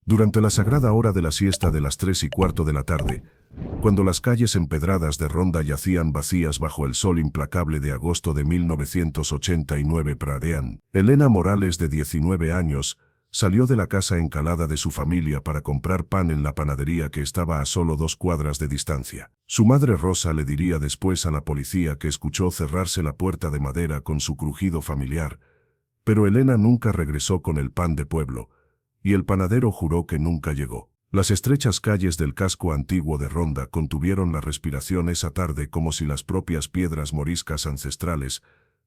Durante la sagrada hora de la siesta de las 3:15 de la tarde, cuando las calles empedradas de Ronda yacían vacías bajo el sol implacable de agosto de 1989 pradean, Elena Morales, de 19 años, salió de la casa encalada de su familia para comprar pan en la panadería que estaba a solo 2 cuadras de distancia. Su madre Rosa le diría después a la policía que escuchó cerrarse la puerta de madera con su crujido familiar, pero Elena nunca regresó con el pan de pueblo, y el panadero juró que nunca llegó. Las estrechas calles del casco antiguo de Ronda contuvieron la respiración esa tarde como si las propias piedras moriscas ancestrales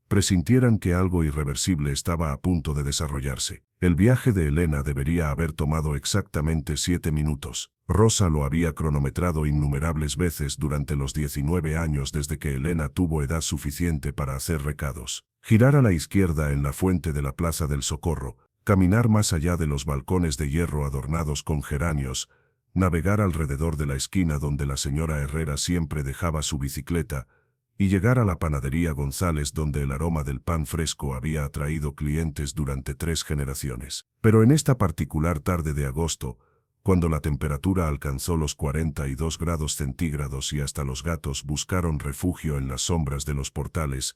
presintieran que algo irreversible estaba a punto de desarrollarse. El viaje de Elena debería haber tomado exactamente 7 minutos. Rosa lo había cronometrado innumerables veces durante los 19 años desde que Elena tuvo edad suficiente para hacer recados. Girar a la izquierda en la fuente de la Plaza del Socorro, caminar más allá de los balcones de hierro adornados con geranios, navegar alrededor de la esquina donde la señora Herrera siempre dejaba su bicicleta, y llegar a la panadería González donde el aroma del pan fresco había atraído clientes durante 3 generaciones. Pero en esta particular tarde de agosto, cuando la temperatura alcanzó los 42 grados centígrados y hasta los gatos buscaron refugio en las sombras de los portales,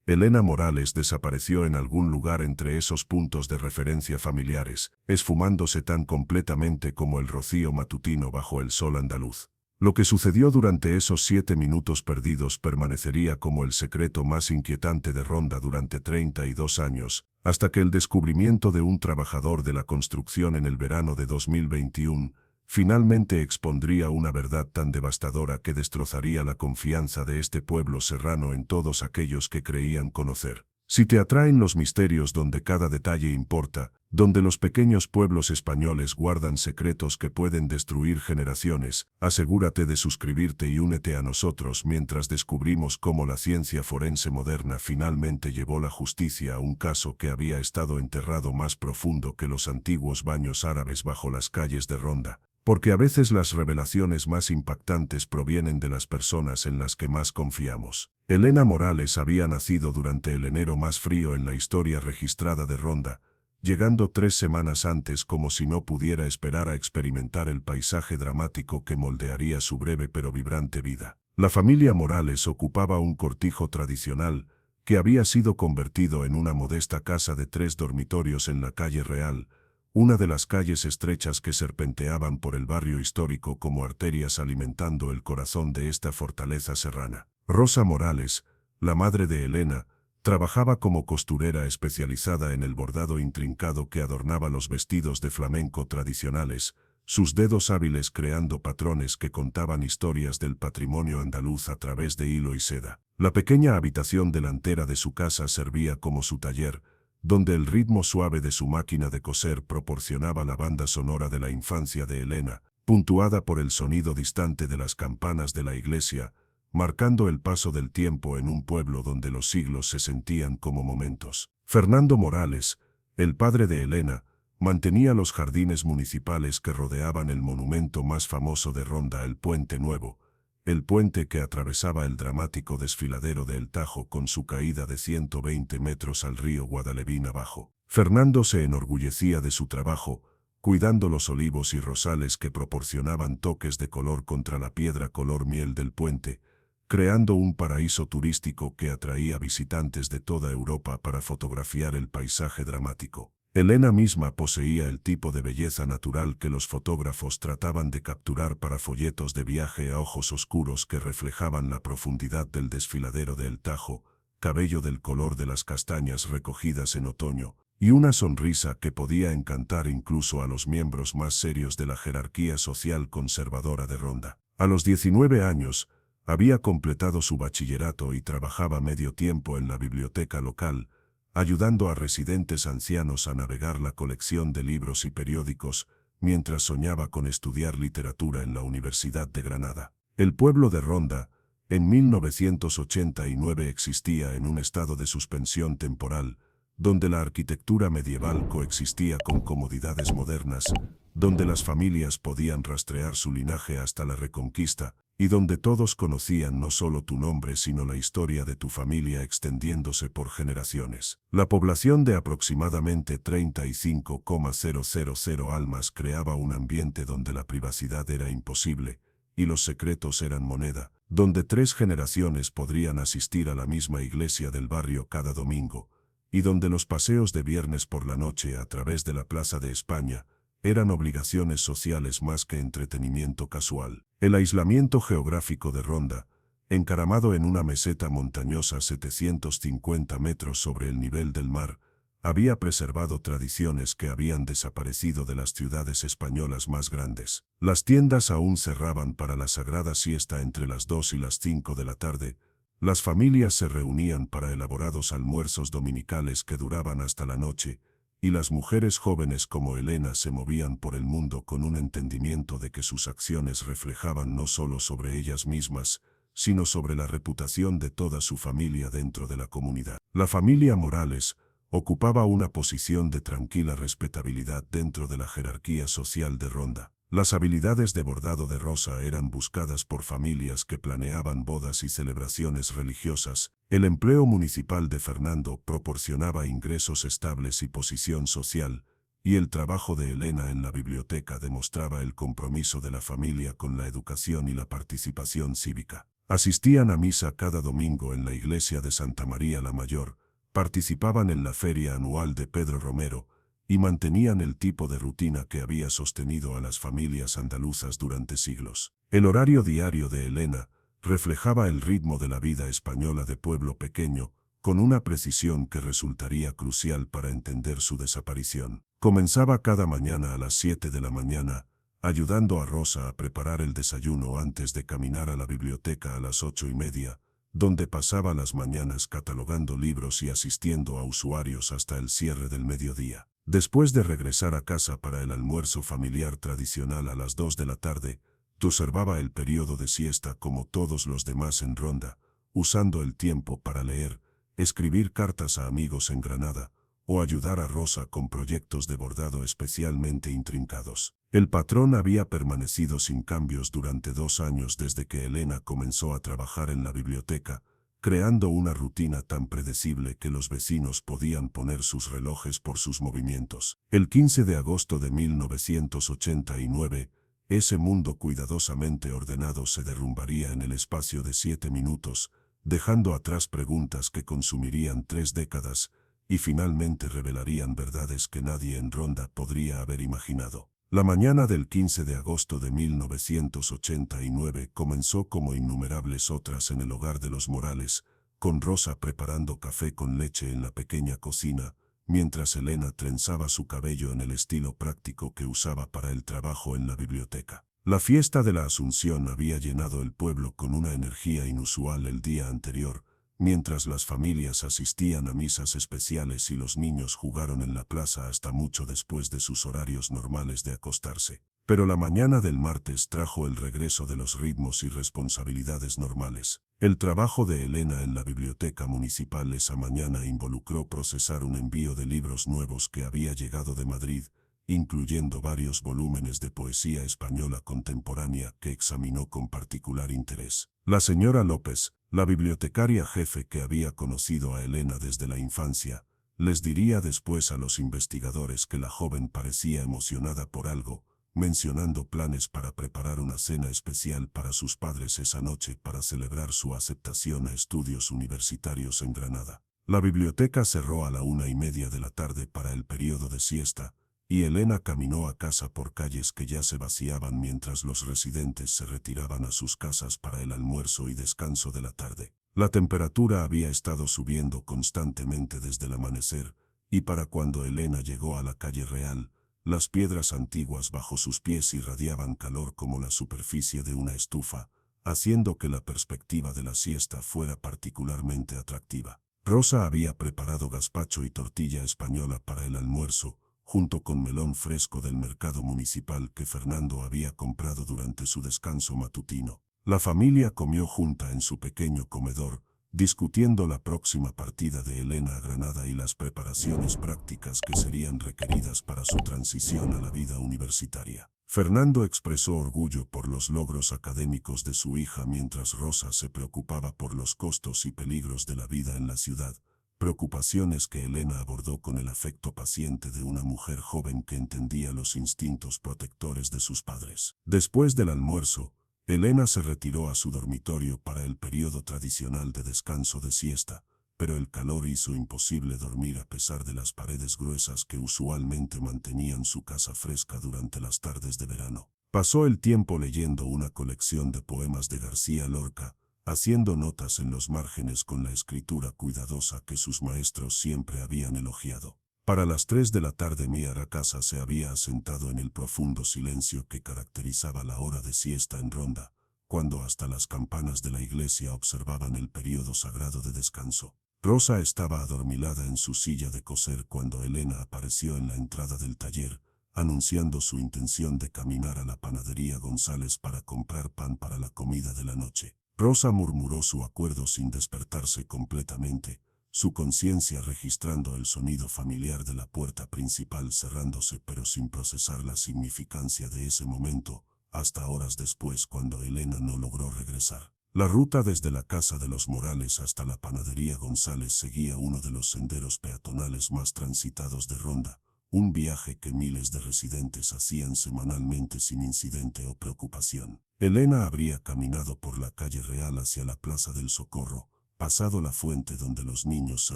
Elena Morales desapareció en algún lugar entre esos puntos de referencia familiares, esfumándose tan completamente como el rocío matutino bajo el sol andaluz. Lo que sucedió durante esos 7 minutos perdidos permanecería como el secreto más inquietante de Ronda durante 32 años, hasta que el descubrimiento de un trabajador de la construcción en el verano de 2021 finalmente expondría una verdad tan devastadora que destrozaría la confianza de este pueblo serrano en todos aquellos que creían conocer. Si te atraen los misterios donde cada detalle importa, donde los pequeños pueblos españoles guardan secretos que pueden destruir generaciones, asegúrate de suscribirte y únete a nosotros mientras descubrimos cómo la ciencia forense moderna finalmente llevó la justicia a un caso que había estado enterrado más profundo que los antiguos baños árabes bajo las calles de Ronda. Porque a veces las revelaciones más impactantes provienen de las personas en las que más confiamos. Elena Morales había nacido durante el enero más frío en la historia registrada de Ronda, llegando 3 semanas antes como si no pudiera esperar a experimentar el paisaje dramático que moldearía su breve pero vibrante vida. La familia Morales ocupaba un cortijo tradicional que había sido convertido en una modesta casa de 3 dormitorios en la calle Real, una de las calles estrechas que serpenteaban por el barrio histórico como arterias alimentando el corazón de esta fortaleza serrana. Rosa Morales, la madre de Elena, trabajaba como costurera especializada en el bordado intrincado que adornaba los vestidos de flamenco tradicionales, sus dedos hábiles creando patrones que contaban historias del patrimonio andaluz a través de hilo y seda. La pequeña habitación delantera de su casa servía como su taller, donde el ritmo suave de su máquina de coser proporcionaba la banda sonora de la infancia de Elena, puntuada por el sonido distante de las campanas de la iglesia, marcando el paso del tiempo en un pueblo donde los siglos se sentían como momentos. Fernando Morales, el padre de Elena, mantenía los jardines municipales que rodeaban el monumento más famoso de Ronda, el Puente Nuevo, el puente que atravesaba el dramático desfiladero de El Tajo con su caída de 120 metros al río Guadalevín abajo. Fernando se enorgullecía de su trabajo, cuidando los olivos y rosales que proporcionaban toques de color contra la piedra color miel del puente, creando un paraíso turístico que atraía visitantes de toda Europa para fotografiar el paisaje dramático. Elena misma poseía el tipo de belleza natural que los fotógrafos trataban de capturar para folletos de viaje a ojos oscuros que reflejaban la profundidad del desfiladero de El Tajo, cabello del color de las castañas recogidas en otoño, y una sonrisa que podía encantar incluso a los miembros más serios de la jerarquía social conservadora de Ronda. A los 19 años, había completado su bachillerato y trabajaba medio tiempo en la biblioteca local, ayudando a residentes ancianos a navegar la colección de libros y periódicos, mientras soñaba con estudiar literatura en la Universidad de Granada. El pueblo de Ronda, en 1989 existía en un estado de suspensión temporal, donde la arquitectura medieval coexistía con comodidades modernas, donde las familias podían rastrear su linaje hasta la Reconquista, y donde todos conocían no solo tu nombre sino la historia de tu familia extendiéndose por generaciones. La población de aproximadamente 35,000 almas creaba un ambiente donde la privacidad era imposible y los secretos eran moneda, donde 3 generaciones podrían asistir a la misma iglesia del barrio cada domingo, y donde los paseos de viernes por la noche a través de la Plaza de España eran obligaciones sociales más que entretenimiento casual. El aislamiento geográfico de Ronda, encaramado en una meseta montañosa 750 metros sobre el nivel del mar, había preservado tradiciones que habían desaparecido de las ciudades españolas más grandes. Las tiendas aún cerraban para la sagrada siesta entre las 2 y las 5 de la tarde. Las familias se reunían para elaborados almuerzos dominicales que duraban hasta la noche, y las mujeres jóvenes como Elena se movían por el mundo con un entendimiento de que sus acciones reflejaban no solo sobre ellas mismas, sino sobre la reputación de toda su familia dentro de la comunidad. La familia Morales ocupaba una posición de tranquila respetabilidad dentro de la jerarquía social de Ronda. Las habilidades de bordado de Rosa eran buscadas por familias que planeaban bodas y celebraciones religiosas. El empleo municipal de Fernando proporcionaba ingresos estables y posición social, y el trabajo de Elena en la biblioteca demostraba el compromiso de la familia con la educación y la participación cívica. Asistían a misa cada domingo en la iglesia de Santa María la Mayor, participaban en la feria anual de Pedro Romero, y mantenían el tipo de rutina que había sostenido a las familias andaluzas durante siglos. El horario diario de Elena reflejaba el ritmo de la vida española de pueblo pequeño, con una precisión que resultaría crucial para entender su desaparición. Comenzaba cada mañana a las 7 de la mañana, ayudando a Rosa a preparar el desayuno antes de caminar a la biblioteca a las 8:30, donde pasaba las mañanas catalogando libros y asistiendo a usuarios hasta el cierre del mediodía. Después de regresar a casa para el almuerzo familiar tradicional a las 2 de la tarde, observaba el periodo de siesta como todos los demás en Ronda, usando el tiempo para leer, escribir cartas a amigos en Granada, o ayudar a Rosa con proyectos de bordado especialmente intrincados. El patrón había permanecido sin cambios durante 2 años desde que Elena comenzó a trabajar en la biblioteca, creando una rutina tan predecible que los vecinos podían poner sus relojes por sus movimientos. El 15 de agosto de 1989, ese mundo cuidadosamente ordenado se derrumbaría en el espacio de 7 minutos, dejando atrás preguntas que consumirían 3 décadas, y finalmente revelarían verdades que nadie en Ronda podría haber imaginado. La mañana del 15 de agosto de 1989 comenzó como innumerables otras en el hogar de los Morales, con Rosa preparando café con leche en la pequeña cocina, mientras Elena trenzaba su cabello en el estilo práctico que usaba para el trabajo en la biblioteca. La fiesta de la Asunción había llenado el pueblo con una energía inusual el día anterior, mientras las familias asistían a misas especiales y los niños jugaron en la plaza hasta mucho después de sus horarios normales de acostarse. Pero la mañana del martes trajo el regreso de los ritmos y responsabilidades normales. El trabajo de Elena en la biblioteca municipal esa mañana involucró procesar un envío de libros nuevos que había llegado de Madrid, incluyendo varios volúmenes de poesía española contemporánea que examinó con particular interés. La señora López, la bibliotecaria jefe que había conocido a Elena desde la infancia, les diría después a los investigadores que la joven parecía emocionada por algo, mencionando planes para preparar una cena especial para sus padres esa noche para celebrar su aceptación a estudios universitarios en Granada. La biblioteca cerró a la 1:30 de la tarde para el periodo de siesta, y Elena caminó a casa por calles que ya se vaciaban mientras los residentes se retiraban a sus casas para el almuerzo y descanso de la tarde. La temperatura había estado subiendo constantemente desde el amanecer, y para cuando Elena llegó a la calle Real, las piedras antiguas bajo sus pies irradiaban calor como la superficie de una estufa, haciendo que la perspectiva de la siesta fuera particularmente atractiva. Rosa había preparado gazpacho y tortilla española para el almuerzo, junto con melón fresco del mercado municipal que Fernando había comprado durante su descanso matutino. La familia comió junta en su pequeño comedor, discutiendo la próxima partida de Elena a Granada y las preparaciones prácticas que serían requeridas para su transición a la vida universitaria. Fernando expresó orgullo por los logros académicos de su hija mientras Rosa se preocupaba por los costos y peligros de la vida en la ciudad, preocupaciones que Elena abordó con el afecto paciente de una mujer joven que entendía los instintos protectores de sus padres. Después del almuerzo, Elena se retiró a su dormitorio para el periodo tradicional de descanso de siesta, pero el calor hizo imposible dormir a pesar de las paredes gruesas que usualmente mantenían su casa fresca durante las tardes de verano. Pasó el tiempo leyendo una colección de poemas de García Lorca, haciendo notas en los márgenes con la escritura cuidadosa que sus maestros siempre habían elogiado. Para las 3 de la tarde Mía Casa se había asentado en el profundo silencio que caracterizaba la hora de siesta en Ronda, cuando hasta las campanas de la iglesia observaban el período sagrado de descanso. Rosa estaba adormilada en su silla de coser cuando Elena apareció en la entrada del taller, anunciando su intención de caminar a la panadería González para comprar pan para la comida de la noche. Rosa murmuró su acuerdo sin despertarse completamente, su conciencia registrando el sonido familiar de la puerta principal cerrándose pero sin procesar la significancia de ese momento, hasta horas después cuando Elena no logró regresar. La ruta desde la casa de los Morales hasta la panadería González seguía uno de los senderos peatonales más transitados de Ronda, un viaje que miles de residentes hacían semanalmente sin incidente o preocupación. Elena habría caminado por la calle Real hacia la Plaza del Socorro, pasado la fuente donde los niños se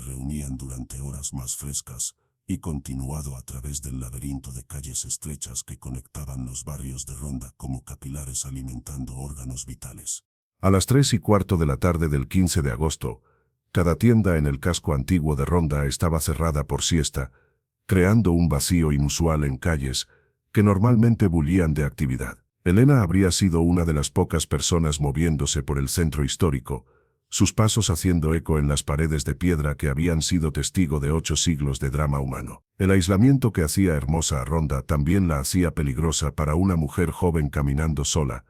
reunían durante horas más frescas, y continuado a través del laberinto de calles estrechas que conectaban los barrios de Ronda como capilares alimentando órganos vitales. A las 3:15 de la tarde del 15 de agosto, cada tienda en el casco antiguo de Ronda estaba cerrada por siesta, creando un vacío inusual en calles que normalmente bullían de actividad. Elena habría sido una de las pocas personas moviéndose por el centro histórico, sus pasos haciendo eco en las paredes de piedra que habían sido testigo de 8 siglos de drama humano. El aislamiento que hacía hermosa a Ronda también la hacía peligrosa para una mujer joven caminando sola,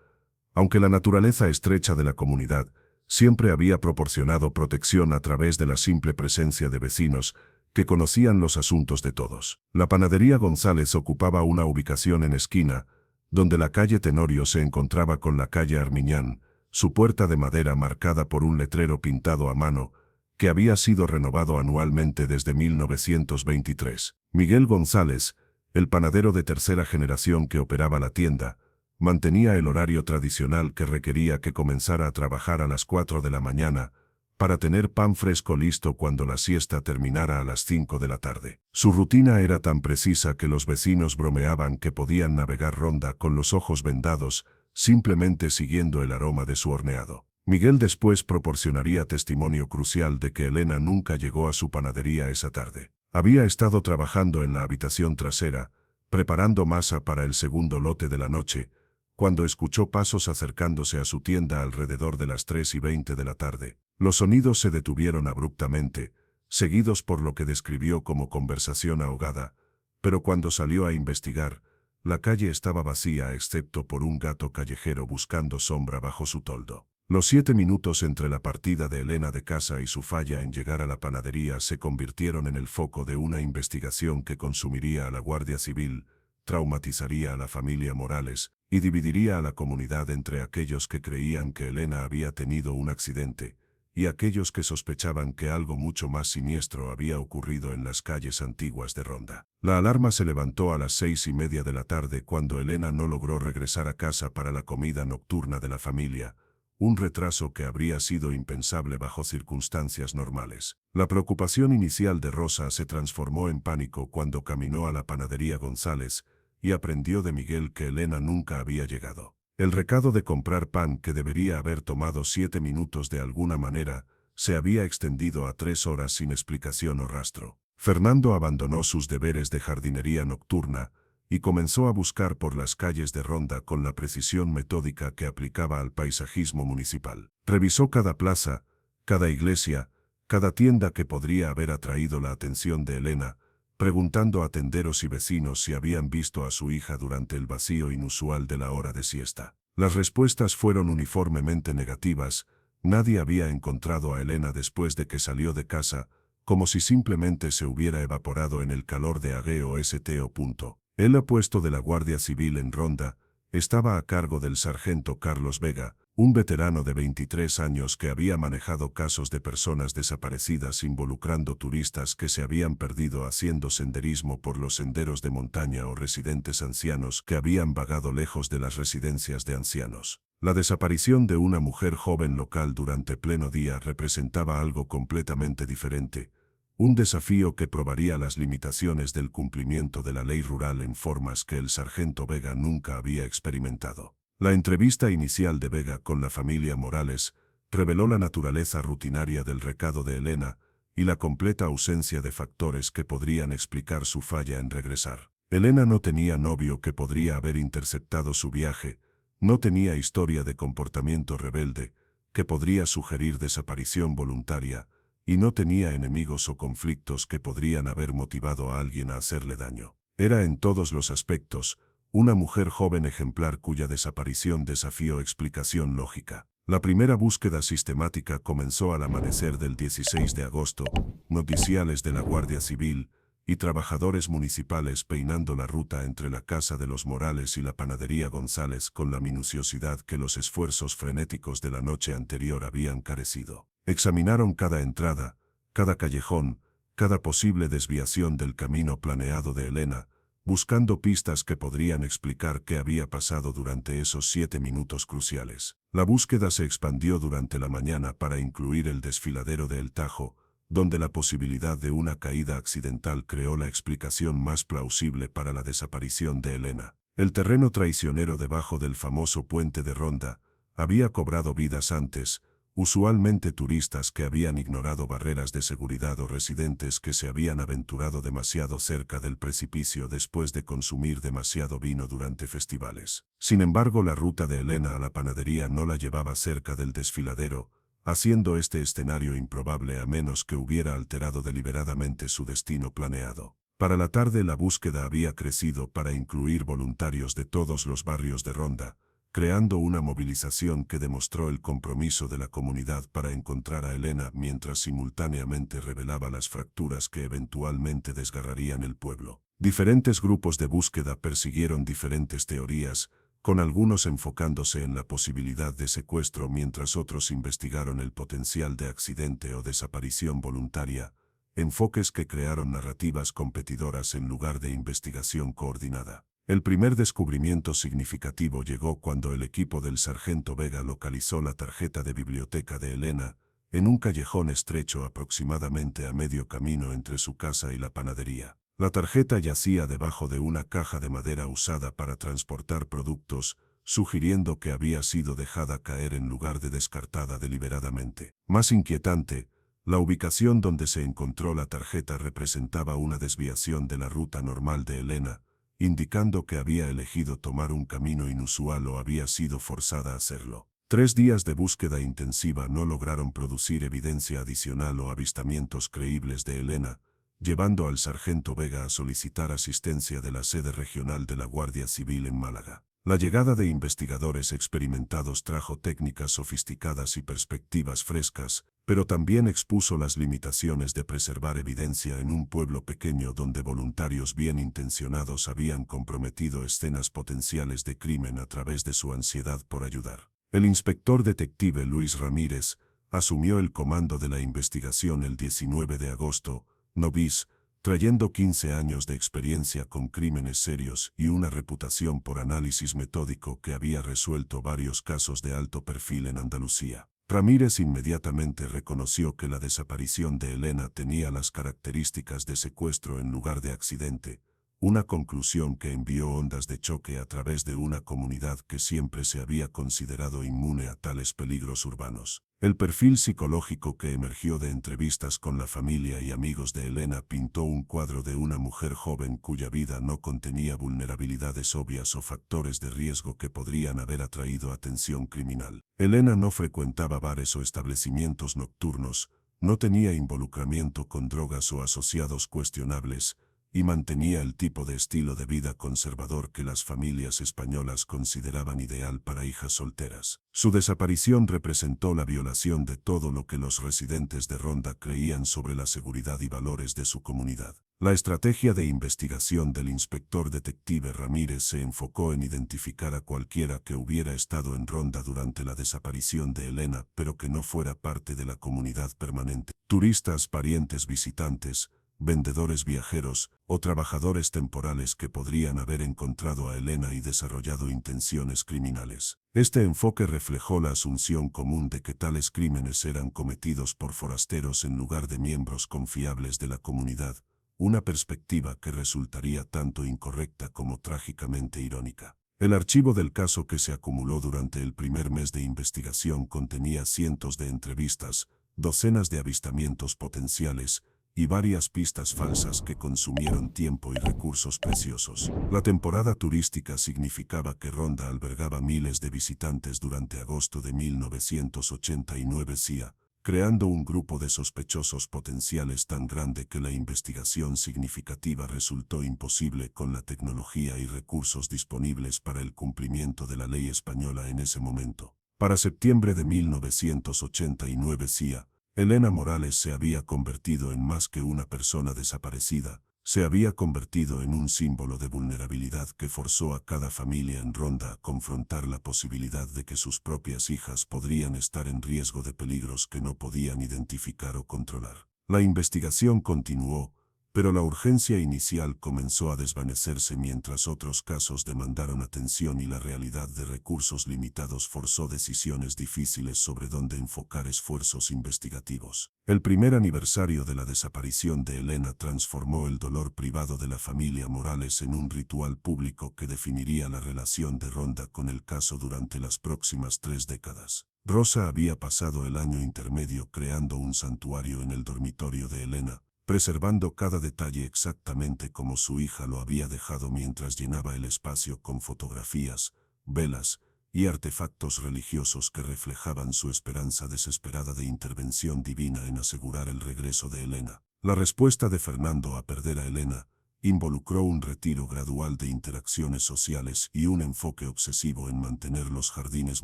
aunque la naturaleza estrecha de la comunidad siempre había proporcionado protección a través de la simple presencia de vecinos que conocían los asuntos de todos. La panadería González ocupaba una ubicación en esquina, donde la calle Tenorio se encontraba con la calle Armiñán, su puerta de madera marcada por un letrero pintado a mano, que había sido renovado anualmente desde 1923. Miguel González, el panadero de tercera generación que operaba la tienda, mantenía el horario tradicional que requería que comenzara a trabajar a las 4 de la mañana, para tener pan fresco listo cuando la siesta terminara a las 5 de la tarde. Su rutina era tan precisa que los vecinos bromeaban que podían navegar Ronda con los ojos vendados, simplemente siguiendo el aroma de su horneado. Miguel después proporcionaría testimonio crucial de que Elena nunca llegó a su panadería esa tarde. Había estado trabajando en la habitación trasera, preparando masa para el segundo lote de la noche, cuando escuchó pasos acercándose a su tienda alrededor de las 3:20 de la tarde. Los sonidos se detuvieron abruptamente, seguidos por lo que describió como conversación ahogada, pero cuando salió a investigar, la calle estaba vacía excepto por un gato callejero buscando sombra bajo su toldo. Los 7 minutos entre la partida de Elena de casa y su falla en llegar a la panadería se convirtieron en el foco de una investigación que consumiría a la Guardia Civil, traumatizaría a la familia Morales y dividiría a la comunidad entre aquellos que creían que Elena había tenido un accidente y aquellos que sospechaban que algo mucho más siniestro había ocurrido en las calles antiguas de Ronda. La alarma se levantó a las 6:30 de la tarde cuando Elena no logró regresar a casa para la comida nocturna de la familia, un retraso que habría sido impensable bajo circunstancias normales. La preocupación inicial de Rosa se transformó en pánico cuando caminó a la panadería González y aprendió de Miguel que Elena nunca había llegado. El recado de comprar pan, que debería haber tomado 7 minutos de alguna manera, se había extendido a 3 horas sin explicación o rastro. Fernando abandonó sus deberes de jardinería nocturna y comenzó a buscar por las calles de Ronda con la precisión metódica que aplicaba al paisajismo municipal. Revisó cada plaza, cada iglesia, cada tienda que podría haber atraído la atención de Elena, preguntando a tenderos y vecinos si habían visto a su hija durante el vacío inusual de la hora de siesta. Las respuestas fueron uniformemente negativas. Nadie había encontrado a Elena después de que salió de casa, como si simplemente se hubiera evaporado en el calor de Ageo Sto. El puesto de la Guardia Civil en Ronda estaba a cargo del sargento Carlos Vega, un veterano de 23 años que había manejado casos de personas desaparecidas involucrando turistas que se habían perdido haciendo senderismo por los senderos de montaña o residentes ancianos que habían vagado lejos de las residencias de ancianos. La desaparición de una mujer joven local durante pleno día representaba algo completamente diferente, un desafío que probaría las limitaciones del cumplimiento de la ley rural en formas que el sargento Vega nunca había experimentado. La entrevista inicial de Vega con la familia Morales reveló la naturaleza rutinaria del recado de Elena y la completa ausencia de factores que podrían explicar su falla en regresar. Elena no tenía novio que podría haber interceptado su viaje, no tenía historia de comportamiento rebelde que podría sugerir desaparición voluntaria, y no tenía enemigos o conflictos que podrían haber motivado a alguien a hacerle daño. Era en todos los aspectos una mujer joven ejemplar cuya desaparición desafió explicación lógica. La primera búsqueda sistemática comenzó al amanecer del 16 de agosto, noticiales de la Guardia Civil y trabajadores municipales peinando la ruta entre la casa de los Morales y la panadería González con la minuciosidad que los esfuerzos frenéticos de la noche anterior habían carecido. Examinaron cada entrada, cada callejón, cada posible desviación del camino planeado de Elena, buscando pistas que podrían explicar qué había pasado durante esos 7 minutos cruciales. La búsqueda se expandió durante la mañana para incluir el desfiladero de El Tajo, donde la posibilidad de una caída accidental creó la explicación más plausible para la desaparición de Elena. El terreno traicionero debajo del famoso puente de Ronda había cobrado vidas antes, usualmente turistas que habían ignorado barreras de seguridad o residentes que se habían aventurado demasiado cerca del precipicio después de consumir demasiado vino durante festivales. Sin embargo, la ruta de Elena a la panadería no la llevaba cerca del desfiladero, haciendo este escenario improbable a menos que hubiera alterado deliberadamente su destino planeado. Para la tarde la búsqueda había crecido para incluir voluntarios de todos los barrios de Ronda, creando una movilización que demostró el compromiso de la comunidad para encontrar a Elena mientras simultáneamente revelaba las fracturas que eventualmente desgarrarían el pueblo. Diferentes grupos de búsqueda persiguieron diferentes teorías, con algunos enfocándose en la posibilidad de secuestro mientras otros investigaron el potencial de accidente o desaparición voluntaria, enfoques que crearon narrativas competidoras en lugar de investigación coordinada. El primer descubrimiento significativo llegó cuando el equipo del sargento Vega localizó la tarjeta de biblioteca de Elena en un callejón estrecho aproximadamente a medio camino entre su casa y la panadería. La tarjeta yacía debajo de una caja de madera usada para transportar productos, sugiriendo que había sido dejada caer en lugar de descartada deliberadamente. Más inquietante, la ubicación donde se encontró la tarjeta representaba una desviación de la ruta normal de Elena, indicando que había elegido tomar un camino inusual o había sido forzada a hacerlo. 3 días de búsqueda intensiva no lograron producir evidencia adicional o avistamientos creíbles de Elena, llevando al sargento Vega a solicitar asistencia de la sede regional de la Guardia Civil en Málaga. La llegada de investigadores experimentados trajo técnicas sofisticadas y perspectivas frescas, pero también expuso las limitaciones de preservar evidencia en un pueblo pequeño donde voluntarios bien intencionados habían comprometido escenas potenciales de crimen a través de su ansiedad por ayudar. El inspector detective Luis Ramírez asumió el comando de la investigación el 19 de agosto, novice, trayendo 15 años de experiencia con crímenes serios y una reputación por análisis metódico que había resuelto varios casos de alto perfil en Andalucía. Ramírez inmediatamente reconoció que la desaparición de Elena tenía las características de secuestro en lugar de accidente, una conclusión que envió ondas de choque a través de una comunidad que siempre se había considerado inmune a tales peligros urbanos. El perfil psicológico que emergió de entrevistas con la familia y amigos de Elena pintó un cuadro de una mujer joven cuya vida no contenía vulnerabilidades obvias o factores de riesgo que podrían haber atraído atención criminal. Elena no frecuentaba bares o establecimientos nocturnos, no tenía involucramiento con drogas o asociados cuestionables, y mantenía el tipo de estilo de vida conservador que las familias españolas consideraban ideal para hijas solteras. Su desaparición representó la violación de todo lo que los residentes de Ronda creían sobre la seguridad y valores de su comunidad. La estrategia de investigación del inspector detective Ramírez se enfocó en identificar a cualquiera que hubiera estado en Ronda durante la desaparición de Elena, pero que no fuera parte de la comunidad permanente. Turistas, parientes, visitantes, vendedores viajeros o trabajadores temporales que podrían haber encontrado a Elena y desarrollado intenciones criminales. Este enfoque reflejó la asunción común de que tales crímenes eran cometidos por forasteros en lugar de miembros confiables de la comunidad, una perspectiva que resultaría tanto incorrecta como trágicamente irónica. El archivo del caso que se acumuló durante el primer mes de investigación contenía cientos de entrevistas, docenas de avistamientos potenciales, y varias pistas falsas que consumieron tiempo y recursos preciosos. La temporada turística significaba que Ronda albergaba miles de visitantes durante agosto de 1989 CIA, creando un grupo de sospechosos potenciales tan grande que la investigación significativa resultó imposible con la tecnología y recursos disponibles para el cumplimiento de la ley española en ese momento. Para septiembre de 1989 CIA, Elena Morales se había convertido en más que una persona desaparecida, se había convertido en un símbolo de vulnerabilidad que forzó a cada familia en Ronda a confrontar la posibilidad de que sus propias hijas podrían estar en riesgo de peligros que no podían identificar o controlar. La investigación continuó, pero la urgencia inicial comenzó a desvanecerse mientras otros casos demandaron atención y la realidad de recursos limitados forzó decisiones difíciles sobre dónde enfocar esfuerzos investigativos. El primer aniversario de la desaparición de Elena transformó el dolor privado de la familia Morales en un ritual público que definiría la relación de Ronda con el caso durante las próximas 3 décadas. Rosa había pasado el año intermedio creando un santuario en el dormitorio de Elena, preservando cada detalle exactamente como su hija lo había dejado mientras llenaba el espacio con fotografías, velas y artefactos religiosos que reflejaban su esperanza desesperada de intervención divina en asegurar el regreso de Elena. La respuesta de Fernando a perder a Elena involucró un retiro gradual de interacciones sociales y un enfoque obsesivo en mantener los jardines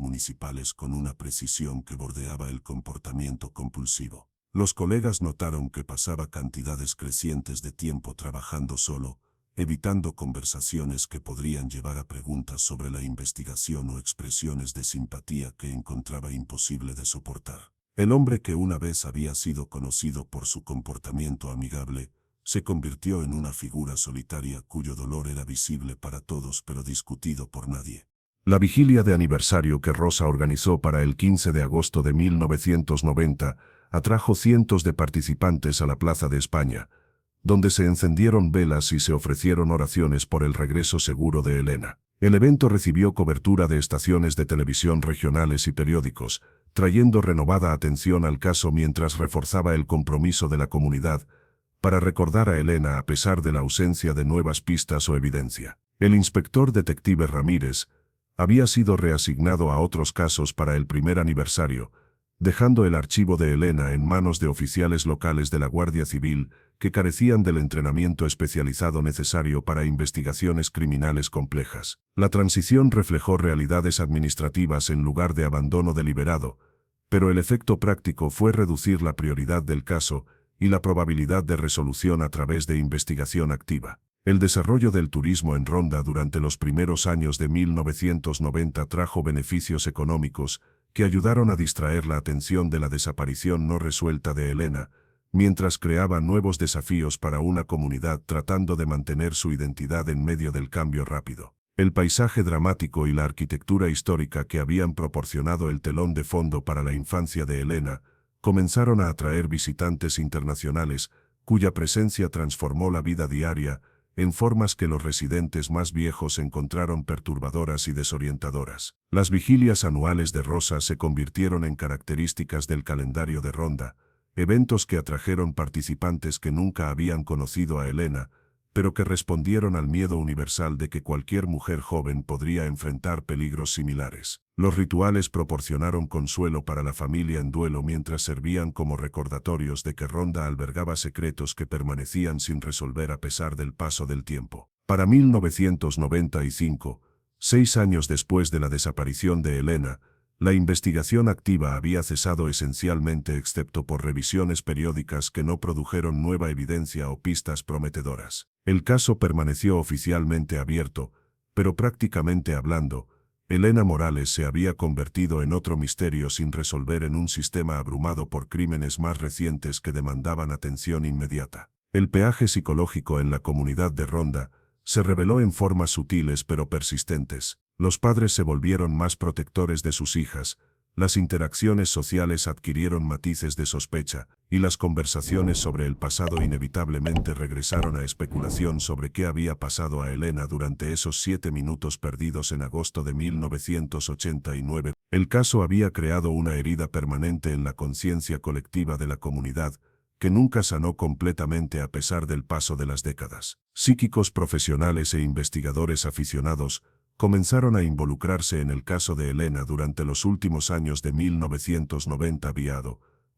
municipales con una precisión que bordeaba el comportamiento compulsivo. Los colegas notaron que pasaba cantidades crecientes de tiempo trabajando solo, evitando conversaciones que podrían llevar a preguntas sobre la investigación o expresiones de simpatía que encontraba imposible de soportar. El hombre que una vez había sido conocido por su comportamiento amigable, se convirtió en una figura solitaria cuyo dolor era visible para todos pero discutido por nadie. La vigilia de aniversario que Rosa organizó para el 15 de agosto de 1990 atrajo cientos de participantes a la Plaza de España, donde se encendieron velas y se ofrecieron oraciones por el regreso seguro de Elena. El evento recibió cobertura de estaciones de televisión regionales y periódicos, trayendo renovada atención al caso mientras reforzaba el compromiso de la comunidad para recordar a Elena a pesar de la ausencia de nuevas pistas o evidencia. El inspector detective Ramírez había sido reasignado a otros casos para el primer aniversario, dejando el archivo de Elena en manos de oficiales locales de la Guardia Civil que carecían del entrenamiento especializado necesario para investigaciones criminales complejas. La transición reflejó realidades administrativas en lugar de abandono deliberado, pero el efecto práctico fue reducir la prioridad del caso y la probabilidad de resolución a través de investigación activa. El desarrollo del turismo en Ronda durante los primeros años de 1990 trajo beneficios económicos que ayudaron a distraer la atención de la desaparición no resuelta de Elena, mientras creaba nuevos desafíos para una comunidad tratando de mantener su identidad en medio del cambio rápido. El paisaje dramático y la arquitectura histórica que habían proporcionado el telón de fondo para la infancia de Elena comenzaron a atraer visitantes internacionales, cuya presencia transformó la vida diaria en formas que los residentes más viejos encontraron perturbadoras y desorientadoras. Las vigilias anuales de Rosa se convirtieron en características del calendario de Ronda, eventos que atrajeron participantes que nunca habían conocido a Elena, pero que respondieron al miedo universal de que cualquier mujer joven podría enfrentar peligros similares. Los rituales proporcionaron consuelo para la familia en duelo mientras servían como recordatorios de que Ronda albergaba secretos que permanecían sin resolver a pesar del paso del tiempo. Para 1995, 6 años después de la desaparición de Elena, la investigación activa había cesado esencialmente excepto por revisiones periódicas que no produjeron nueva evidencia o pistas prometedoras. El caso permaneció oficialmente abierto, pero prácticamente hablando, Elena Morales se había convertido en otro misterio sin resolver en un sistema abrumado por crímenes más recientes que demandaban atención inmediata. El peaje psicológico en la comunidad de Ronda se reveló en formas sutiles pero persistentes. Los padres se volvieron más protectores de sus hijas, las interacciones sociales adquirieron matices de sospecha, y las conversaciones sobre el pasado inevitablemente regresaron a especulación sobre qué había pasado a Elena durante esos 7 minutos perdidos en agosto de 1989. El caso había creado una herida permanente en la conciencia colectiva de la comunidad, que nunca sanó completamente a pesar del paso de las décadas. Psíquicos profesionales e investigadores aficionados comenzaron a involucrarse en el caso de Elena durante los últimos años de 1990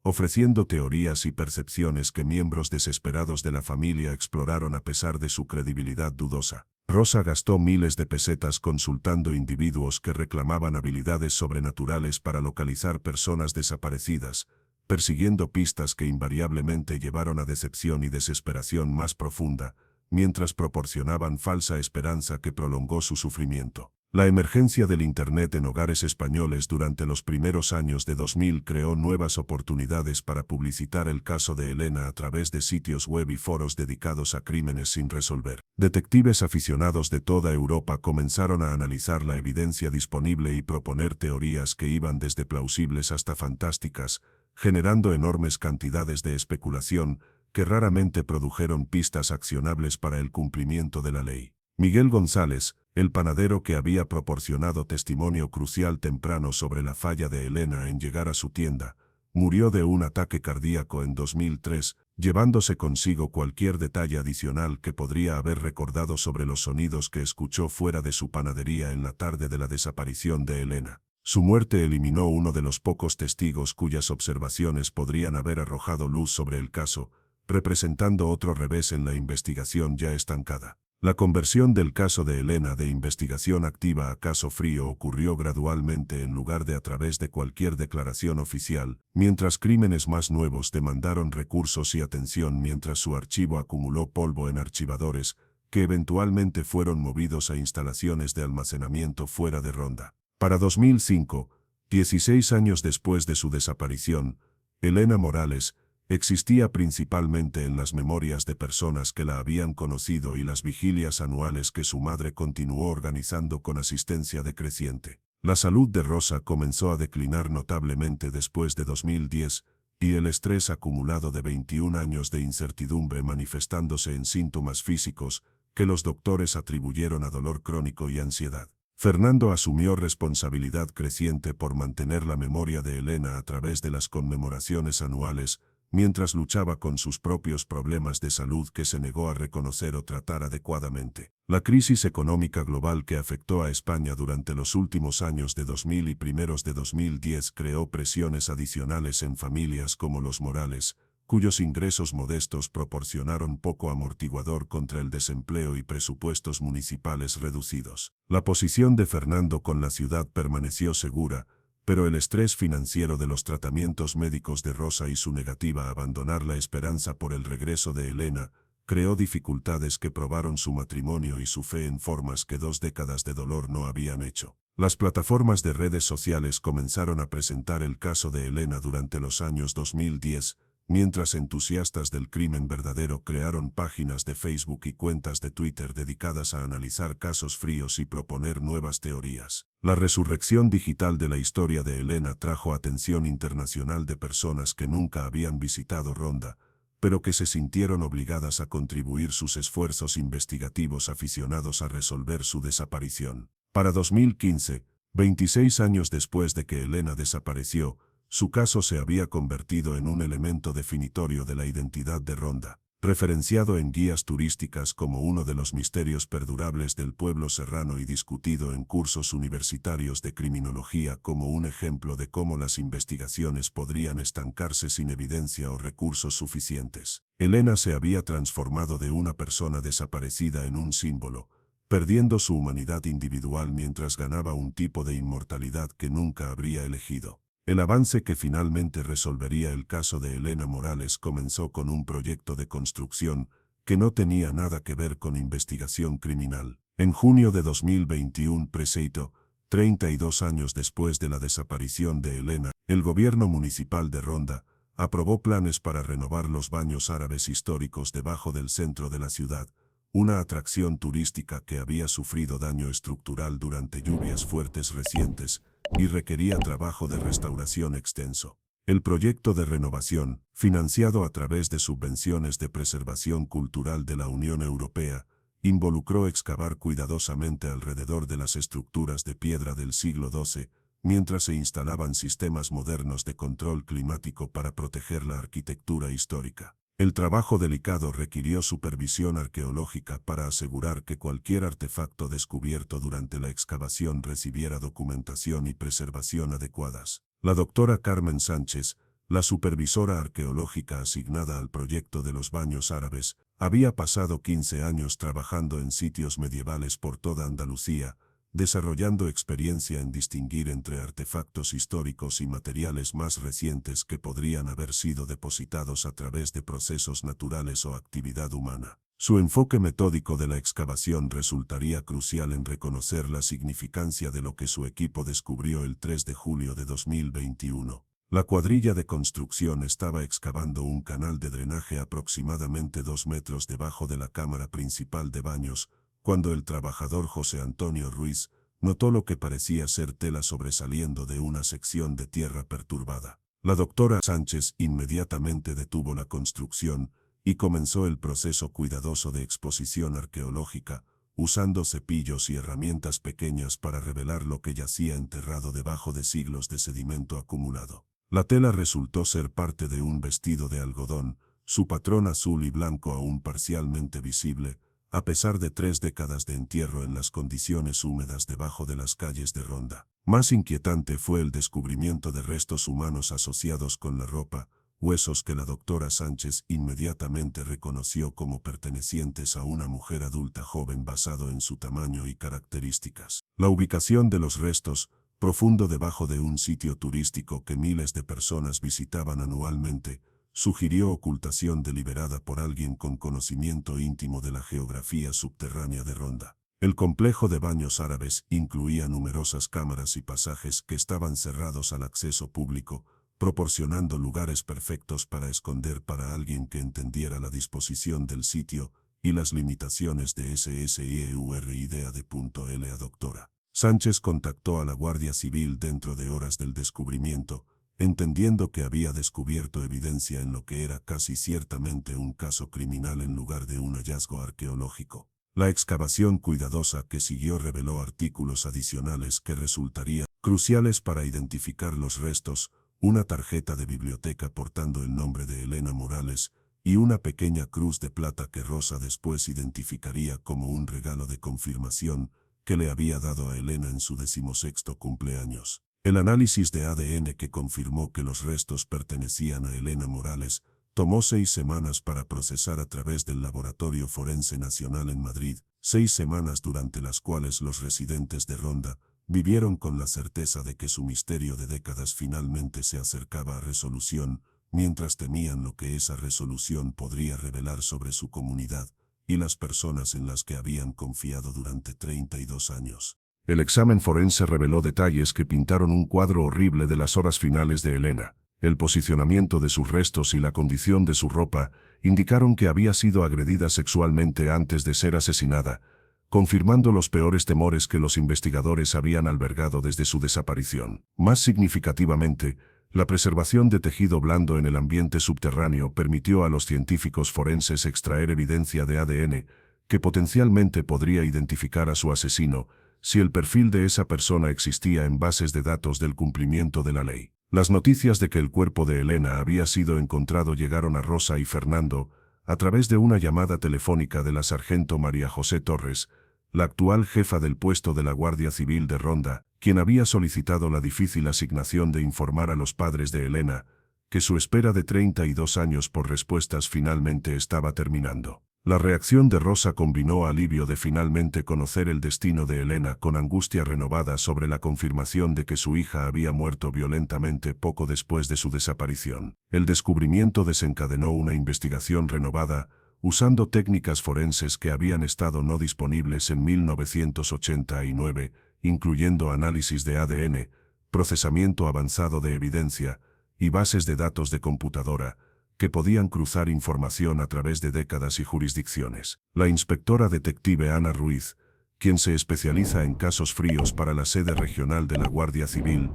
ofreciendo teorías y percepciones que miembros desesperados de la familia exploraron a pesar de su credibilidad dudosa. Rosa gastó miles de pesetas consultando individuos que reclamaban habilidades sobrenaturales para localizar personas desaparecidas, persiguiendo pistas que invariablemente llevaron a decepción y desesperación más profunda, mientras proporcionaban falsa esperanza que prolongó su sufrimiento. La emergencia del Internet en hogares españoles durante los primeros años de 2000 creó nuevas oportunidades para publicitar el caso de Elena a través de sitios web y foros dedicados a crímenes sin resolver. Detectives aficionados de toda Europa comenzaron a analizar la evidencia disponible y proponer teorías que iban desde plausibles hasta fantásticas, generando enormes cantidades de especulación que raramente produjeron pistas accionables para el cumplimiento de la ley. Miguel González, el panadero que había proporcionado testimonio crucial temprano sobre la falla de Elena en llegar a su tienda, murió de un ataque cardíaco en 2003, llevándose consigo cualquier detalle adicional que podría haber recordado sobre los sonidos que escuchó fuera de su panadería en la tarde de la desaparición de Elena. Su muerte eliminó uno de los pocos testigos cuyas observaciones podrían haber arrojado luz sobre el caso, representando otro revés en la investigación ya estancada. La conversión del caso de Elena de investigación activa a caso frío ocurrió gradualmente en lugar de a través de cualquier declaración oficial, mientras crímenes más nuevos demandaron recursos y atención mientras su archivo acumuló polvo en archivadores, que eventualmente fueron movidos a instalaciones de almacenamiento fuera de Ronda. Para 2005, 16 años después de su desaparición, Elena Morales existía principalmente en las memorias de personas que la habían conocido y las vigilias anuales que su madre continuó organizando con asistencia decreciente. La salud de Rosa comenzó a declinar notablemente después de 2010, y el estrés acumulado de 21 años de incertidumbre manifestándose en síntomas físicos que los doctores atribuyeron a dolor crónico y ansiedad. Fernando asumió responsabilidad creciente por mantener la memoria de Elena a través de las conmemoraciones anuales, mientras luchaba con sus propios problemas de salud que se negó a reconocer o tratar adecuadamente. La crisis económica global que afectó a España durante los últimos años de 2000 y primeros de 2010 creó presiones adicionales en familias como los Morales, cuyos ingresos modestos proporcionaron poco amortiguador contra el desempleo y presupuestos municipales reducidos. La posición de Fernando con la ciudad permaneció segura, pero el estrés financiero de los tratamientos médicos de Rosa y su negativa a abandonar la esperanza por el regreso de Elena, creó dificultades que probaron su matrimonio y su fe en formas que 2 décadas de dolor no habían hecho. Las plataformas de redes sociales comenzaron a presentar el caso de Elena durante los años 2010, mientras entusiastas del crimen verdadero crearon páginas de Facebook y cuentas de Twitter dedicadas a analizar casos fríos y proponer nuevas teorías. La resurrección digital de la historia de Elena trajo atención internacional de personas que nunca habían visitado Ronda, pero que se sintieron obligadas a contribuir sus esfuerzos investigativos aficionados a resolver su desaparición. Para 2015, 26 años después de que Elena desapareció, su caso se había convertido en un elemento definitorio de la identidad de Ronda. referenciado en guías turísticas como uno de los misterios perdurables del pueblo serrano y discutido en cursos universitarios de criminología como un ejemplo de cómo las investigaciones podrían estancarse sin evidencia o recursos suficientes. Elena se había transformado de una persona desaparecida en un símbolo, perdiendo su humanidad individual mientras ganaba un tipo de inmortalidad que nunca habría elegido. El avance que finalmente resolvería el caso de Elena Morales comenzó con un proyecto de construcción que no tenía nada que ver con investigación criminal. En junio de 2021, preceito, 32 años después de la desaparición de Elena, el gobierno municipal de Ronda aprobó planes para renovar los baños árabes históricos debajo del centro de la ciudad, una atracción turística que había sufrido daño estructural durante lluvias fuertes recientes y requería trabajo de restauración extenso. El proyecto de renovación, financiado a través de subvenciones de preservación cultural de la Unión Europea, involucró excavar cuidadosamente alrededor de las estructuras de piedra del siglo XII, mientras se instalaban sistemas modernos de control climático para proteger la arquitectura histórica. El trabajo delicado requirió supervisión arqueológica para asegurar que cualquier artefacto descubierto durante la excavación recibiera documentación y preservación adecuadas. La doctora Carmen Sánchez, la supervisora arqueológica asignada al proyecto de los baños árabes, había pasado 15 años trabajando en sitios medievales por toda Andalucía, desarrollando experiencia en distinguir entre artefactos históricos y materiales más recientes que podrían haber sido depositados a través de procesos naturales o actividad humana. Su enfoque metódico de la excavación resultaría crucial en reconocer la significancia de lo que su equipo descubrió el 3 de julio de 2021. La cuadrilla de construcción estaba excavando un canal de drenaje aproximadamente 2 metros debajo de la cámara principal de baños, cuando el trabajador José Antonio Ruiz notó lo que parecía ser tela sobresaliendo de una sección de tierra perturbada. La doctora Sánchez inmediatamente detuvo la construcción y comenzó el proceso cuidadoso de exposición arqueológica, usando cepillos y herramientas pequeñas para revelar lo que yacía enterrado debajo de siglos de sedimento acumulado. La tela resultó ser parte de un vestido de algodón, su patrón azul y blanco aún parcialmente visible, a pesar de 3 décadas de entierro en las condiciones húmedas debajo de las calles de Ronda. Más inquietante fue el descubrimiento de restos humanos asociados con la ropa, huesos que la doctora Sánchez inmediatamente reconoció como pertenecientes a una mujer adulta joven basado en su tamaño y características. La ubicación de los restos, profundo debajo de un sitio turístico que miles de personas visitaban anualmente, sugirió ocultación deliberada por alguien con conocimiento íntimo de la geografía subterránea de Ronda. El complejo de baños árabes incluía numerosas cámaras y pasajes que estaban cerrados al acceso público, proporcionando lugares perfectos para esconder para alguien que entendiera la disposición del sitio y las limitaciones de SSIEURIDAD.L. A doctora Sánchez contactó a la Guardia Civil dentro de horas del descubrimiento, entendiendo que había descubierto evidencia en lo que era casi ciertamente un caso criminal en lugar de un hallazgo arqueológico. La excavación cuidadosa que siguió reveló artículos adicionales que resultarían cruciales para identificar los restos, una tarjeta de biblioteca portando el nombre de Elena Morales y una pequeña cruz de plata que Rosa después identificaría como un regalo de confirmación que le había dado a Elena en su 16º cumpleaños. El análisis de ADN que confirmó que los restos pertenecían a Elena Morales tomó 6 semanas para procesar a través del Laboratorio Forense Nacional en Madrid, 6 semanas durante las cuales los residentes de Ronda vivieron con la certeza de que su misterio de décadas finalmente se acercaba a resolución, mientras temían lo que esa resolución podría revelar sobre su comunidad y las personas en las que habían confiado durante 32 años. El examen forense reveló detalles que pintaron un cuadro horrible de las horas finales de Elena. El posicionamiento de sus restos y la condición de su ropa indicaron que había sido agredida sexualmente antes de ser asesinada, confirmando los peores temores que los investigadores habían albergado desde su desaparición. Más significativamente, la preservación de tejido blando en el ambiente subterráneo permitió a los científicos forenses extraer evidencia de ADN que potencialmente podría identificar a su asesino si el perfil de esa persona existía en bases de datos del cumplimiento de la ley. Las noticias de que el cuerpo de Elena había sido encontrado llegaron a Rosa y Fernando, A través de una llamada telefónica de la sargento María José Torres, la actual jefa del puesto de la Guardia Civil de Ronda, quien había solicitado la difícil asignación de informar a los padres de Elena, que su espera de 32 años por respuestas finalmente estaba terminando. La reacción de Rosa combinó alivio de finalmente conocer el destino de Elena con angustia renovada sobre la confirmación de que su hija había muerto violentamente poco después de su desaparición. El descubrimiento desencadenó una investigación renovada, usando técnicas forenses que habían estado no disponibles en 1989, incluyendo análisis de ADN, procesamiento avanzado de evidencia y bases de datos de computadora, que podían cruzar información a través de décadas y jurisdicciones. La inspectora detective Ana Ruiz, quien se especializa en casos fríos para la sede regional de la Guardia Civil,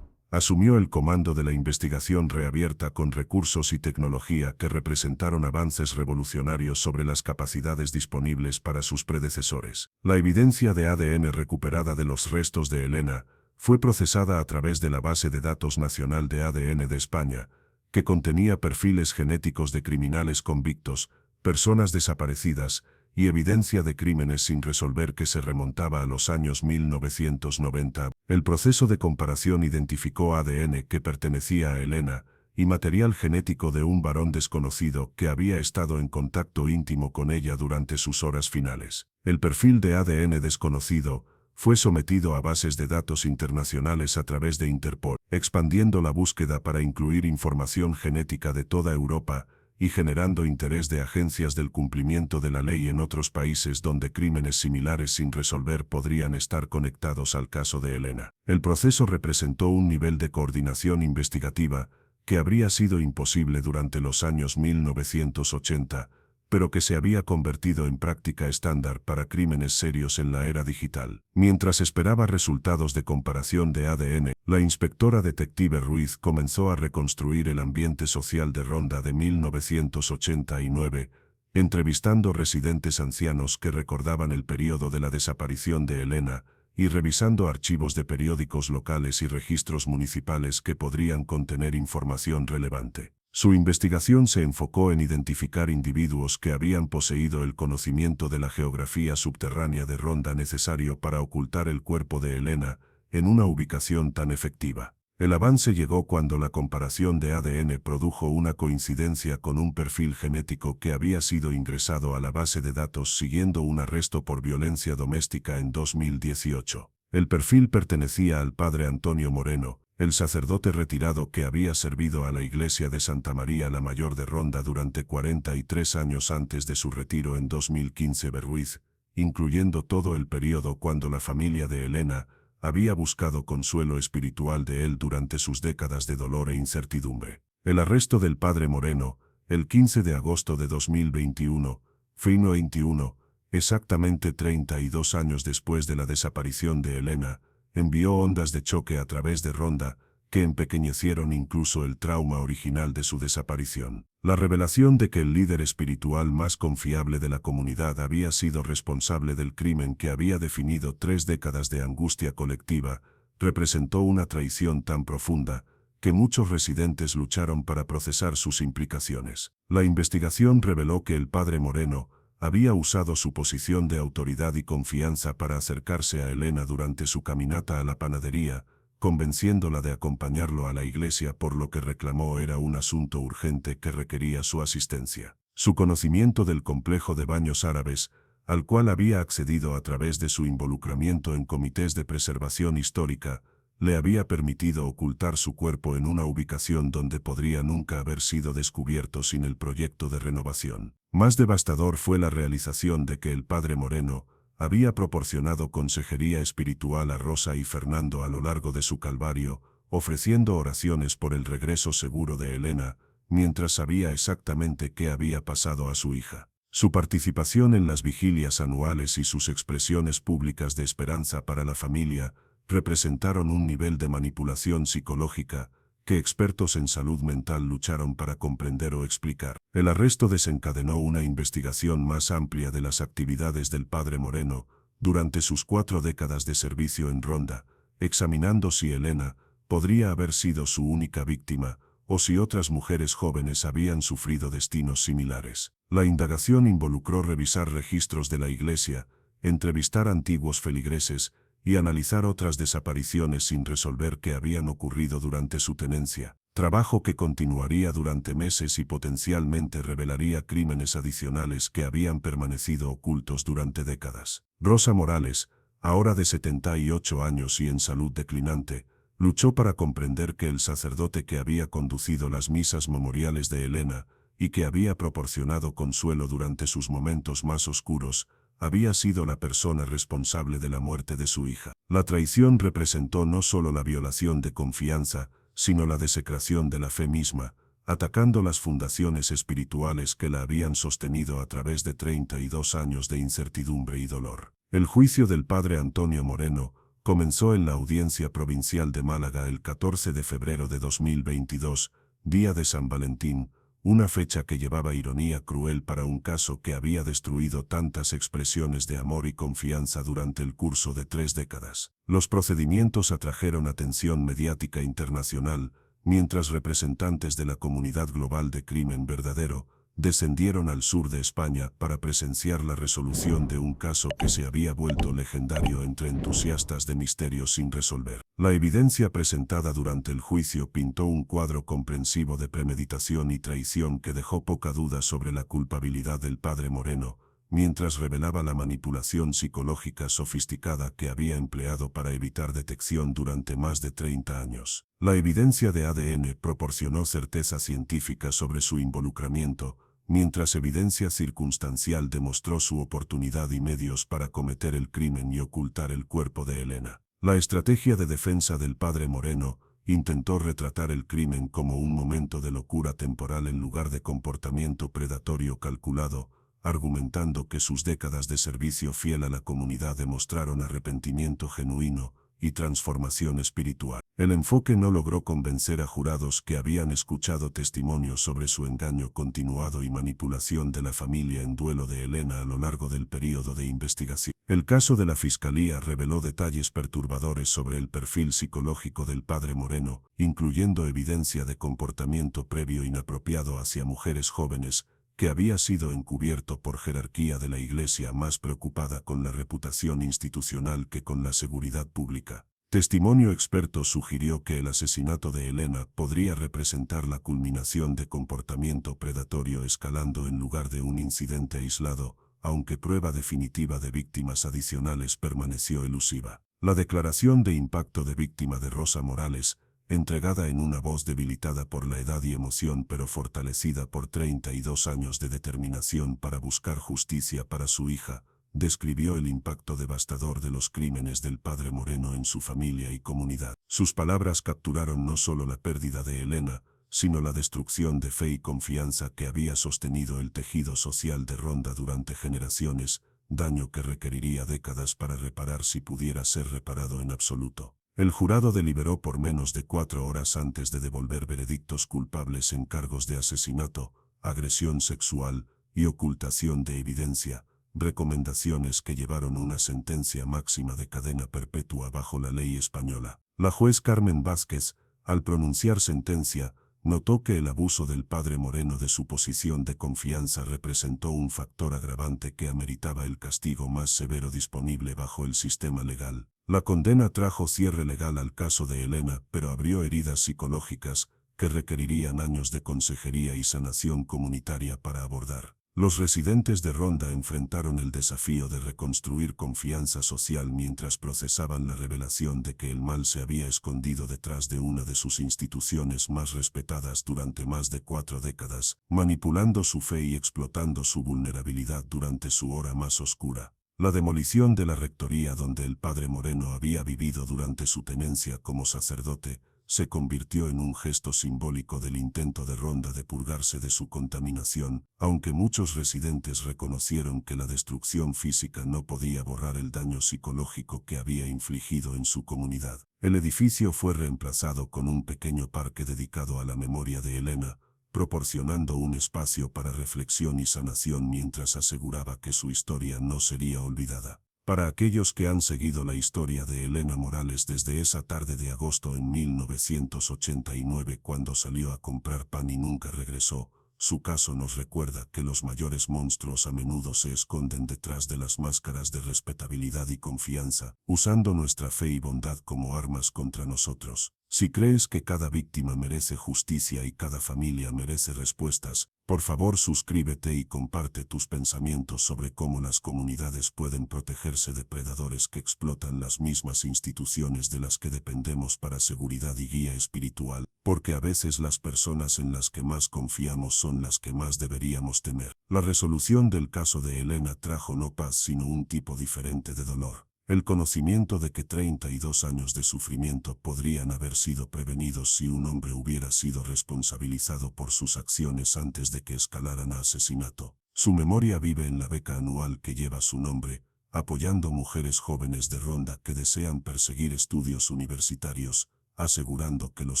asumió el comando de la investigación reabierta con recursos y tecnología que representaron avances revolucionarios sobre las capacidades disponibles para sus predecesores. La evidencia de ADN recuperada de los restos de Elena fue procesada a través de la Base de Datos Nacional de ADN de España, que contenía perfiles genéticos de criminales convictos, personas desaparecidas y evidencia de crímenes sin resolver que se remontaba a los años 1990. El proceso de comparación identificó ADN que pertenecía a Elena y material genético de un varón desconocido que había estado en contacto íntimo con ella durante sus horas finales. El perfil de ADN desconocido fue sometido a bases de datos internacionales a través de Interpol, expandiendo la búsqueda para incluir información genética de toda Europa y generando interés de agencias del cumplimiento de la ley en otros países donde crímenes similares sin resolver podrían estar conectados al caso de Elena. El proceso representó un nivel de coordinación investigativa que habría sido imposible durante los años 1980, pero que se había convertido en práctica estándar para crímenes serios en la era digital. Mientras esperaba resultados de comparación de ADN, la inspectora detective Ruiz comenzó a reconstruir el ambiente social de Ronda de 1989, entrevistando residentes ancianos que recordaban el periodo de la desaparición de Elena y revisando archivos de periódicos locales y registros municipales que podrían contener información relevante. Su investigación se enfocó en identificar individuos que habían poseído el conocimiento de la geografía subterránea de Ronda necesario para ocultar el cuerpo de Elena en una ubicación tan efectiva. El avance llegó cuando la comparación de ADN produjo una coincidencia con un perfil genético que había sido ingresado a la base de datos siguiendo un arresto por violencia doméstica en 2018. El perfil pertenecía al padre Antonio Moreno, el sacerdote retirado que había servido a la iglesia de Santa María la Mayor de Ronda durante 43 años antes de su retiro en 2015 Ruiz, incluyendo todo el periodo cuando la familia de Elena había buscado consuelo espiritual de él durante sus décadas de dolor e incertidumbre. El arresto del padre Moreno, el 15 de agosto de 2021, fino 21, exactamente 32 años después de la desaparición de Elena, envió ondas de choque a través de Ronda, que empequeñecieron incluso el trauma original de su desaparición. La revelación de que el líder espiritual más confiable de la comunidad había sido responsable del crimen que había definido 3 décadas de angustia colectiva, representó una traición tan profunda, que muchos residentes lucharon para procesar sus implicaciones. La investigación reveló que el padre Moreno había usado su posición de autoridad y confianza para acercarse a Elena durante su caminata a la panadería, convenciéndola de acompañarlo a la iglesia por lo que reclamó era un asunto urgente que requería su asistencia. Su conocimiento del complejo de baños árabes, al cual había accedido a través de su involucramiento en comités de preservación histórica, le había permitido ocultar su cuerpo en una ubicación donde podría nunca haber sido descubierto sin el proyecto de renovación. Más devastador fue la realización de que el padre Moreno había proporcionado consejería espiritual a Rosa y Fernando a lo largo de su calvario, ofreciendo oraciones por el regreso seguro de Elena, mientras sabía exactamente qué había pasado a su hija. Su participación en las vigilias anuales y sus expresiones públicas de esperanza para la familia representaron un nivel de manipulación psicológica que expertos en salud mental lucharon para comprender o explicar. El arresto desencadenó una investigación más amplia de las actividades del padre Moreno durante sus 4 décadas de servicio en Ronda, examinando si Elena podría haber sido su única víctima o si otras mujeres jóvenes habían sufrido destinos similares. La indagación involucró revisar registros de la iglesia, entrevistar antiguos feligreses y analizar otras desapariciones sin resolver que habían ocurrido durante su tenencia. Trabajo que continuaría durante meses y potencialmente revelaría crímenes adicionales que habían permanecido ocultos durante décadas. Rosa Morales, ahora de 78 años y en salud declinante, luchó para comprender que el sacerdote que había conducido las misas memoriales de Elena y que había proporcionado consuelo durante sus momentos más oscuros, había sido la persona responsable de la muerte de su hija. La traición representó no solo la violación de confianza, sino la desecración de la fe misma, atacando las fundaciones espirituales que la habían sostenido a través de 32 años de incertidumbre y dolor. El juicio del padre Antonio Moreno comenzó en la Audiencia Provincial de Málaga el 14 de febrero de 2022, día de San Valentín, una fecha que llevaba ironía cruel para un caso que había destruido tantas expresiones de amor y confianza durante el curso de 3 décadas. Los procedimientos atrajeron atención mediática internacional, mientras representantes de la comunidad global de crimen verdadero descendieron al sur de España para presenciar la resolución de un caso que se había vuelto legendario entre entusiastas de misterios sin resolver. La evidencia presentada durante el juicio pintó un cuadro comprensivo de premeditación y traición que dejó poca duda sobre la culpabilidad del padre Moreno, mientras revelaba la manipulación psicológica sofisticada que había empleado para evitar detección durante más de 30 años. La evidencia de ADN proporcionó certeza científica sobre su involucramiento, mientras evidencia circunstancial demostró su oportunidad y medios para cometer el crimen y ocultar el cuerpo de Elena. La estrategia de defensa del padre Moreno intentó retratar el crimen como un momento de locura temporal en lugar de comportamiento predatorio calculado, argumentando que sus décadas de servicio fiel a la comunidad demostraron arrepentimiento genuino y transformación espiritual. El enfoque no logró convencer a jurados que habían escuchado testimonios sobre su engaño continuado y manipulación de la familia en duelo de Elena a lo largo del período de investigación. El caso de la Fiscalía reveló detalles perturbadores sobre el perfil psicológico del padre Moreno, incluyendo evidencia de comportamiento previo inapropiado hacia mujeres jóvenes, que había sido encubierto por jerarquía de la Iglesia más preocupada con la reputación institucional que con la seguridad pública. Testimonio experto sugirió que el asesinato de Elena podría representar la culminación de comportamiento predatorio escalando en lugar de un incidente aislado, aunque prueba definitiva de víctimas adicionales permaneció elusiva. La declaración de impacto de víctima de Rosa Morales, entregada en una voz debilitada por la edad y emoción pero fortalecida por 32 años de determinación para buscar justicia para su hija, describió el impacto devastador de los crímenes del padre Moreno en su familia y comunidad. Sus palabras capturaron no solo la pérdida de Elena, sino la destrucción de fe y confianza que había sostenido el tejido social de Ronda durante generaciones, daño que requeriría décadas para reparar si pudiera ser reparado en absoluto. El jurado deliberó por menos de 4 horas antes de devolver veredictos culpables en cargos de asesinato, agresión sexual y ocultación de evidencia, recomendaciones que llevaron una sentencia máxima de cadena perpetua bajo la ley española. La juez Carmen Vázquez, al pronunciar sentencia, notó que el abuso del padre Moreno de su posición de confianza representó un factor agravante que ameritaba el castigo más severo disponible bajo el sistema legal. La condena trajo cierre legal al caso de Elena, pero abrió heridas psicológicas que requerirían años de consejería y sanación comunitaria para abordar. Los residentes de Ronda enfrentaron el desafío de reconstruir confianza social mientras procesaban la revelación de que el mal se había escondido detrás de una de sus instituciones más respetadas durante más de 4 décadas, manipulando su fe y explotando su vulnerabilidad durante su hora más oscura. La demolición de la rectoría donde el padre Moreno había vivido durante su tenencia como sacerdote se convirtió en un gesto simbólico del intento de Ronda de purgarse de su contaminación, aunque muchos residentes reconocieron que la destrucción física no podía borrar el daño psicológico que había infligido en su comunidad. El edificio fue reemplazado con un pequeño parque dedicado a la memoria de Elena, proporcionando un espacio para reflexión y sanación mientras aseguraba que su historia no sería olvidada. Para aquellos que han seguido la historia de Elena Morales desde esa tarde de agosto en 1989 cuando salió a comprar pan y nunca regresó, su caso nos recuerda que los mayores monstruos a menudo se esconden detrás de las máscaras de respetabilidad y confianza, usando nuestra fe y bondad como armas contra nosotros. Si crees que cada víctima merece justicia y cada familia merece respuestas, por favor suscríbete y comparte tus pensamientos sobre cómo las comunidades pueden protegerse de predadores que explotan las mismas instituciones de las que dependemos para seguridad y guía espiritual, porque a veces las personas en las que más confiamos son las que más deberíamos temer. La resolución del caso de Elena trajo no paz sino un tipo diferente de dolor. El conocimiento de que 32 años de sufrimiento podrían haber sido prevenidos si un hombre hubiera sido responsabilizado por sus acciones antes de que escalaran a asesinato. Su memoria vive en la beca anual que lleva su nombre, apoyando mujeres jóvenes de Ronda que desean perseguir estudios universitarios, asegurando que los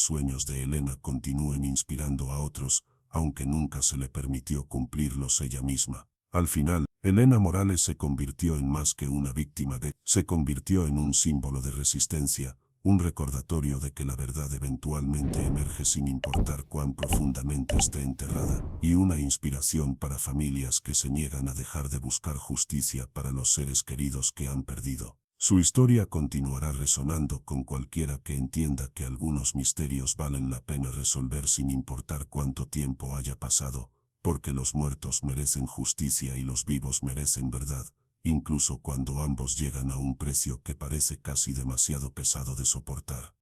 sueños de Elena continúen inspirando a otros, aunque nunca se le permitió cumplirlos ella misma. Al final, Elena Morales se convirtió en más que una víctima se convirtió en un símbolo de resistencia, un recordatorio de que la verdad eventualmente emerge sin importar cuán profundamente esté enterrada, y una inspiración para familias que se niegan a dejar de buscar justicia para los seres queridos que han perdido. Su historia continuará resonando con cualquiera que entienda que algunos misterios valen la pena resolver sin importar cuánto tiempo haya pasado, porque los muertos merecen justicia y los vivos merecen verdad, incluso cuando ambos llegan a un precio que parece casi demasiado pesado de soportar.